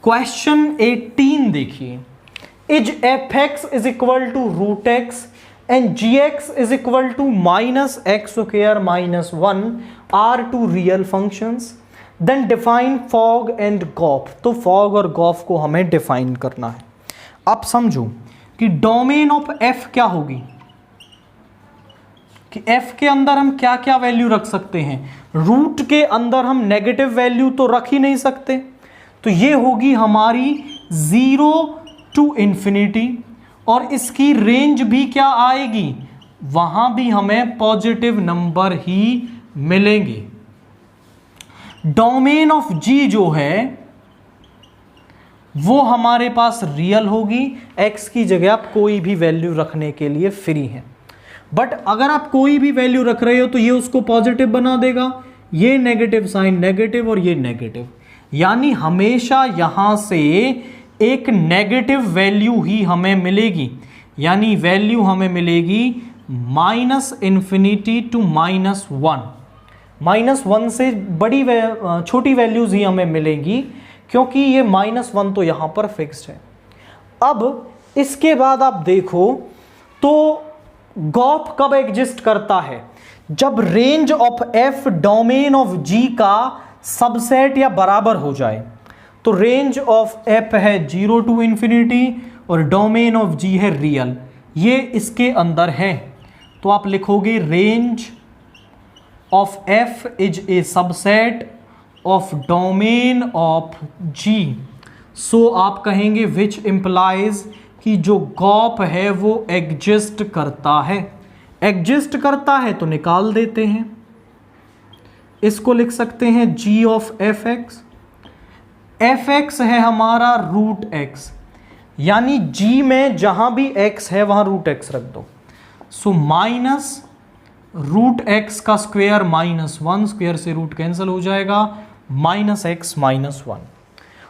Question 18 देखिए, is fx is equal to root x and gx is equal to minus x square minus 1 are two real functions, then define fog and gof. तो fog और gof को हमें define करना है। अब समझो कि डोमेन ऑफ f क्या होगी, कि f के अंदर हम क्या क्या वैल्यू रख सकते हैं। रूट के अंदर हम नेगेटिव वैल्यू तो रख ही नहीं सकते, तो ये होगी हमारी 0 टू इंफिनिटी, और इसकी रेंज भी क्या आएगी, वहां भी हमें पॉजिटिव नंबर ही मिलेंगे। डोमेन ऑफ g जो है वो हमारे पास रियल होगी, x की जगह आप कोई भी वैल्यू रखने के लिए फ्री हैं। बट अगर आप कोई भी वैल्यू रख रहे हो तो ये उसको पॉजिटिव बना देगा, ये नेगेटिव साइन नेगेटिव और ये नेगेटिव, यानी हमेशा यहां से एक नेगेटिव वैल्यू ही हमें मिलेगी, यानी वैल्यू हमें मिलेगी minus infinity to minus 1। Minus 1 से बड़ी छोटी वैल्यूज ही हमें मिलेंगी, क्योंकि ये माइनस 1 तो यहां पर फिक्स्ड है। अब इसके बाद आप देखो तो गॉफ कब एग्जिस्ट करता है, जब range of f domain of g का सबसेट या बराबर हो जाए। तो रेंज ऑफ f है 0 टू इंफिनिटी और डोमेन ऑफ g है रियल, ये इसके अंदर है। तो आप लिखोगे range of f is a subset of domain of g। सो आप कहेंगे विच इंप्लाइज कि जो गॉफ है वो एग्जिस्ट करता है। एग्जिस्ट करता है तो निकाल देते हैं, इसको लिख सकते हैं g ऑफ fx। fx है हमारा रूट x, यानी g में जहां भी x है वहां रूट x रख दो। सो माइनस रूट x का स्क्वायर माइनस 1, स्क्वायर से रूट कैंसिल हो जाएगा, माइनस x माइनस 1।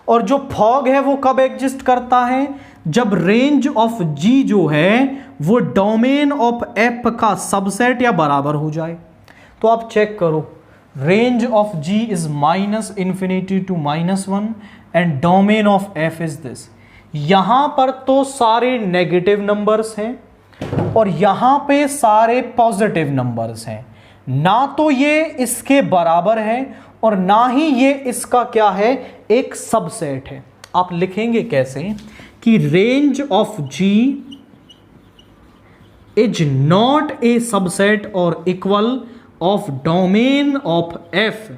और जो फॉग है वो कब एग्जिस्ट करता है, जब रेंज ऑफ g जो है वो डोमेन ऑफ f का सबसेट या बराबर हो जाए। तो आप चेक करो, range of g is minus infinity to minus 1 and domain of f is this. यहां पर तो सारे नेगेटिव नंबर्स हैं और यहां पे सारे पॉजिटिव नंबर्स हैं, ना तो ये इसके बराबर है और ना ही ये इसका क्या है, एक सबसेट है। आप लिखेंगे कैसे कि range of g is not a subset और equal of domain of f,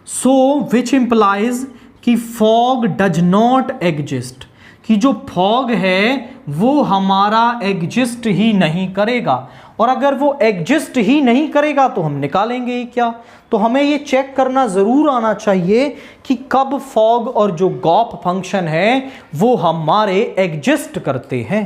so which implies कि फॉग डज नॉट एग्जिस्ट, कि जो फॉग है वो हमारा एग्जिस्ट ही नहीं करेगा। और अगर वो एग्जिस्ट ही नहीं करेगा तो हम निकालेंगे ही क्या। तो हमें ये चेक करना जरूर आना चाहिए कि कब फॉग और जो गॉफ फंक्शन है वो हमारे एग्जिस्ट करते हैं।